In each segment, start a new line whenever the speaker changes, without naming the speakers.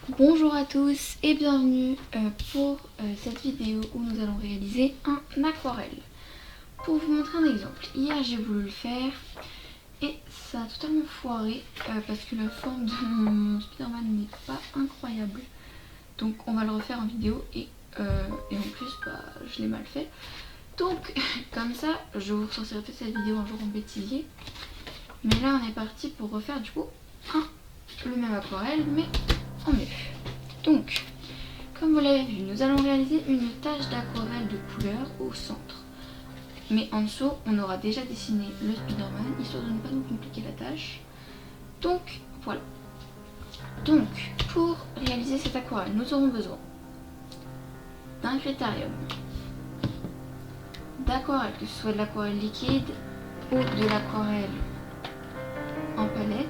Bonjour à tous et bienvenue pour cette vidéo où nous allons réaliser un aquarelle. Pour vous montrer un exemple, hier j'ai voulu le faire et ça a totalement foiré parce que la forme de mon Spider-Man n'est pas incroyable. Donc on va le refaire en vidéo et en plus je l'ai mal fait. Donc comme ça je vous ressortirai peut-être cette vidéo un jour en bêtisier. Mais là on est parti pour refaire du coup le même aquarelle mais en mieux. Donc, comme vous l'avez vu, nous allons réaliser une tache d'aquarelle de couleur au centre. Mais en dessous, on aura déjà dessiné le Spider-Man, histoire de ne pas nous compliquer la tâche. Donc, voilà. Donc, pour réaliser cette aquarelle, nous aurons besoin d'un critérium, d'aquarelle, que ce soit de l'aquarelle liquide ou de l'aquarelle en palette.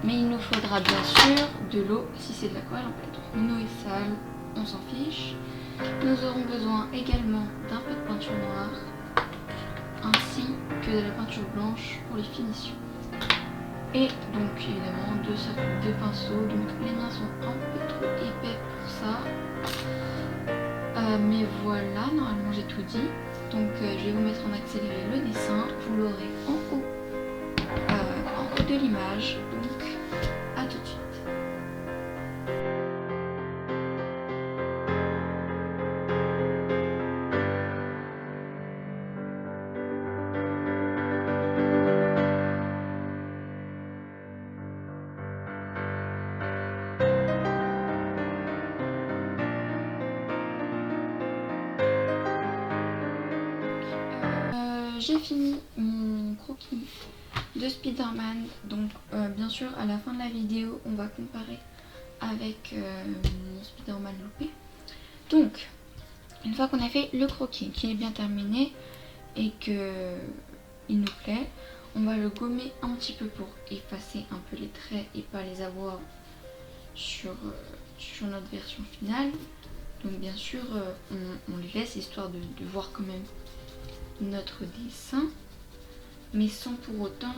Mais il nous faudra bien sûr de l'eau si c'est de l'aquarelle en palette. Une eau est sale, on s'en fiche. Nous aurons besoin également d'un peu de peinture noire ainsi que de la peinture blanche pour les finitions. Et donc évidemment deux pinceaux. Donc les miens sont un peu trop épais pour ça. Mais voilà, normalement j'ai tout dit. Donc je vais vous mettre en accéléré le dessin. Vous l'aurez en haut de l'image. Donc à tout de suite. J'ai fini mon croquis de Spider-Man, donc bien sûr à la fin de la vidéo on va comparer avec mon Spider-Man loupé. Donc une fois qu'on a fait le croquis qui est bien terminé et que il nous plaît, on va le gommer un petit peu pour effacer un peu les traits et pas les avoir sur notre version finale. Donc bien sûr on les laisse histoire de voir quand même notre dessin, mais sans pour autant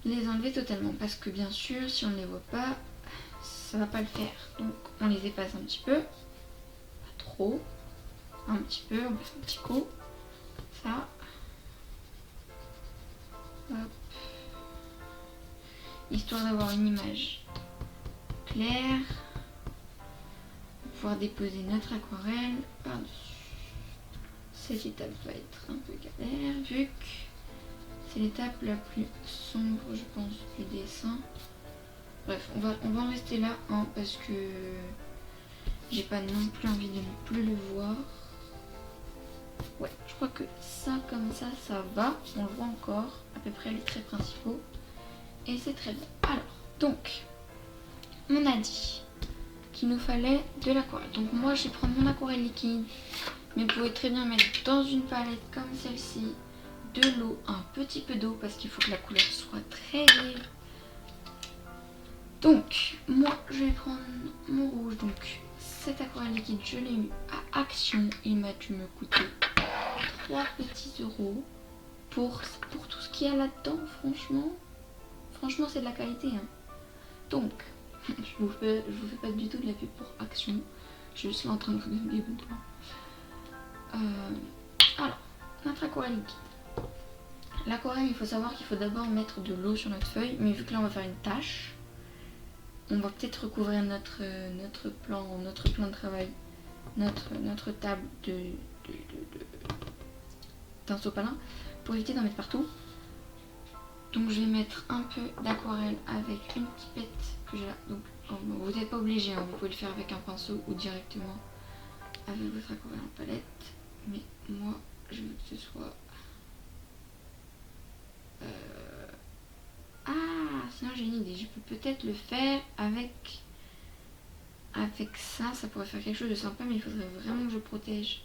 les enlever totalement, parce que bien sûr si on ne les voit pas ça va pas le faire. Donc on les efface un petit peu, pas trop, un petit peu, on passe un petit coup, ça, hop, histoire d'avoir une image claire, pouvoir déposer notre aquarelle par-dessus. Cette étape va être un peu galère vu que c'est l'étape la plus sombre je pense du dessin. Bref, on va en rester là parce que j'ai pas non plus envie de ne plus le voir. Ouais, je crois que ça comme ça va, on le voit encore à peu près les traits principaux et c'est très bien. Alors donc on a dit qu'il nous fallait de l'aquarelle. Donc moi je vais prendre mon aquarelle liquide, mais vous pouvez très bien mettre dans une palette comme celle-ci de l'eau, un petit peu d'eau parce qu'il faut que la couleur soit très vive. Donc moi je vais prendre mon rouge, donc cette aquarelle liquide je l'ai eu à Action, il m'a dû me coûter 3 petits euros pour tout ce qu'il y a là-dedans. Franchement c'est de la qualité hein. Donc je vous fais pas du tout de la pub pour Action, je suis juste là en train de vous donner des bons plans. Alors notre aquarelle liquide, l'aquarelle il faut savoir qu'il faut d'abord mettre de l'eau sur notre feuille, mais vu que là on va faire une tache, on va peut-être recouvrir notre plan de travail, notre table d'un sopalin pour éviter d'en mettre partout. Donc je vais mettre un peu d'aquarelle avec une pipette que j'ai là. Donc vous n'êtes pas obligé, hein, vous pouvez le faire avec un pinceau ou directement avec votre aquarelle en palette. Mais moi je veux que ce soit... sinon j'ai une idée, je peux peut-être le faire avec ça, ça pourrait faire quelque chose de sympa, mais il faudrait vraiment que je protège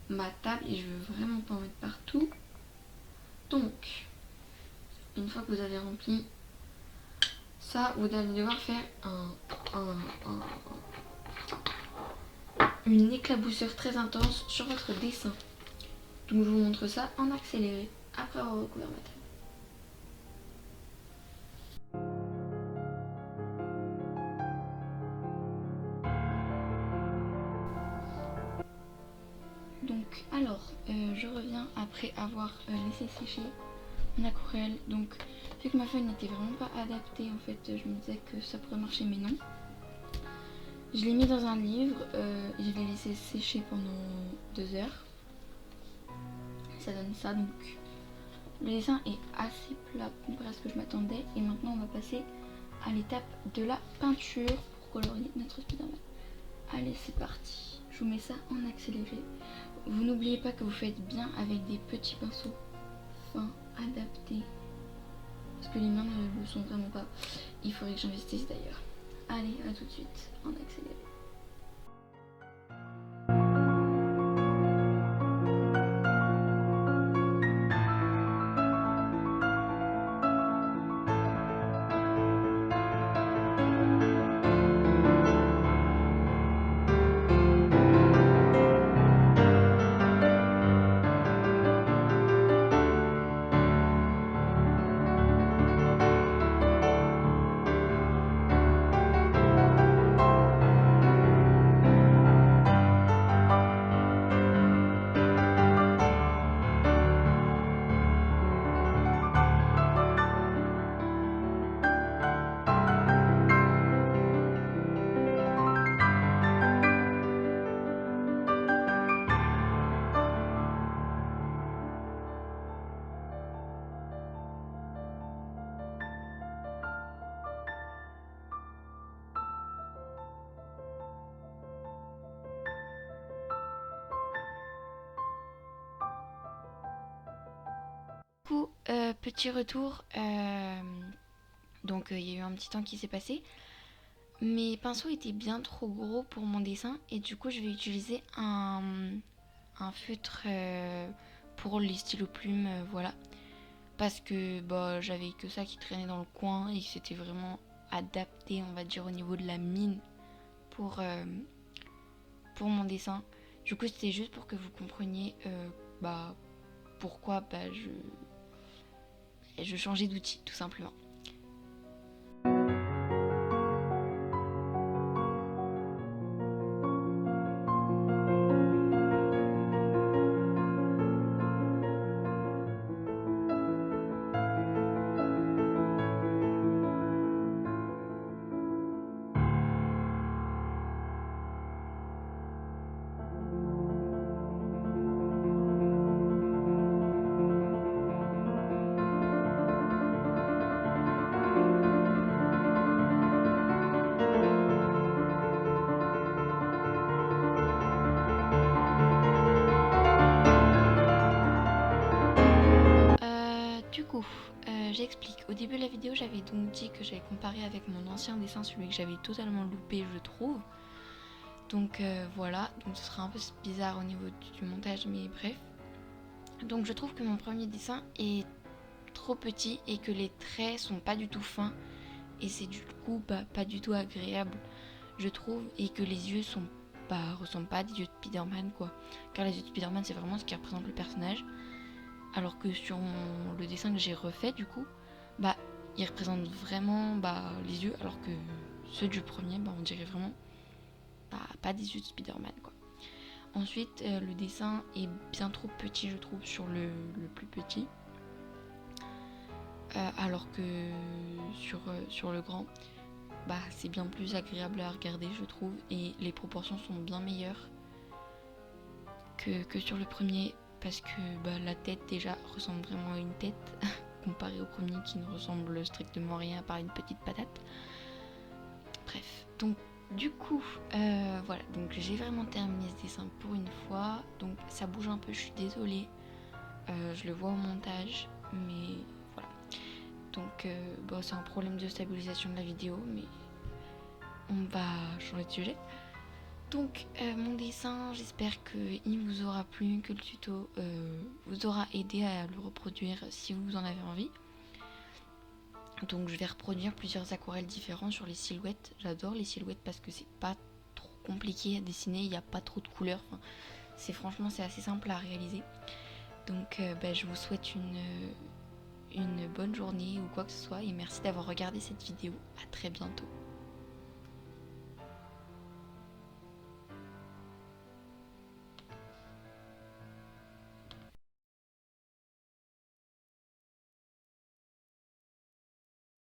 ma table et je veux vraiment pas en mettre partout. Donc une fois que vous avez rempli ça, vous allez devoir faire une éclaboussure très intense sur votre dessin. Donc je vous montre ça en accéléré après avoir recouvert ma table. alors, je reviens après avoir laissé sécher mon aquarelle. Donc, vu que ma feuille n'était vraiment pas adaptée, en fait, je me disais que ça pourrait marcher, mais non. Je l'ai mis dans un livre, je l'ai laissé sécher pendant 2 heures. Ça donne ça, donc le dessin est assez plat comparé à ce que je m'attendais. Et maintenant, on va passer à l'étape de la peinture pour colorier notre Spider-Man. Allez, c'est parti. Je vous mets ça en accéléré. Vous n'oubliez pas que vous faites bien avec des petits pinceaux fins, adaptés. Parce que les miens ne le sont vraiment pas. Il faudrait que j'investisse d'ailleurs. Allez, à tout de suite en accéléré. Petit retour, donc il y a eu un petit temps qui s'est passé. Mes pinceaux étaient bien trop gros pour mon dessin et du coup je vais utiliser un feutre pour les stylos plumes, voilà. Parce que bah, j'avais que ça qui traînait dans le coin et que c'était vraiment adapté, on va dire, au niveau de la mine pour mon dessin. Du coup c'était juste pour que vous compreniez pourquoi je changeais d'outil tout simplement. J'explique. Au début de la vidéo, j'avais donc dit que j'avais comparé avec mon ancien dessin, celui que j'avais totalement loupé, je trouve. Donc voilà, donc ce sera un peu bizarre au niveau du montage, mais bref. Donc je trouve que mon premier dessin est trop petit et que les traits sont pas du tout fins. Et c'est du coup pas du tout agréable, je trouve. Et que les yeux ressemblent pas à des yeux de Spider-Man, quoi. Car les yeux de Spider-Man, c'est vraiment ce qui représente le personnage. Alors que sur le dessin que j'ai refait, du coup, il représente vraiment les yeux, alors que ceux du premier, on dirait vraiment pas des yeux de Spider-Man, quoi. Ensuite, le dessin est bien trop petit, je trouve, sur le plus petit. Alors que sur le grand, c'est bien plus agréable à regarder, je trouve. Et les proportions sont bien meilleures que sur le premier. Parce que la tête déjà ressemble vraiment à une tête comparé au premier qui ne ressemble strictement à rien à part une petite patate. Bref, donc du coup voilà, donc j'ai vraiment terminé ce dessin pour une fois. Donc ça bouge un peu, je suis désolée, je le vois au montage, mais voilà. Donc c'est un problème de stabilisation de la vidéo, mais on va changer de sujet. Donc mon dessin, j'espère qu'il vous aura plu, que le tuto vous aura aidé à le reproduire si vous en avez envie. Donc je vais reproduire plusieurs aquarelles différentes sur les silhouettes. J'adore les silhouettes parce que c'est pas trop compliqué à dessiner, il n'y a pas trop de couleurs. Enfin, c'est assez simple à réaliser. Donc je vous souhaite une bonne journée ou quoi que ce soit et merci d'avoir regardé cette vidéo. À très bientôt.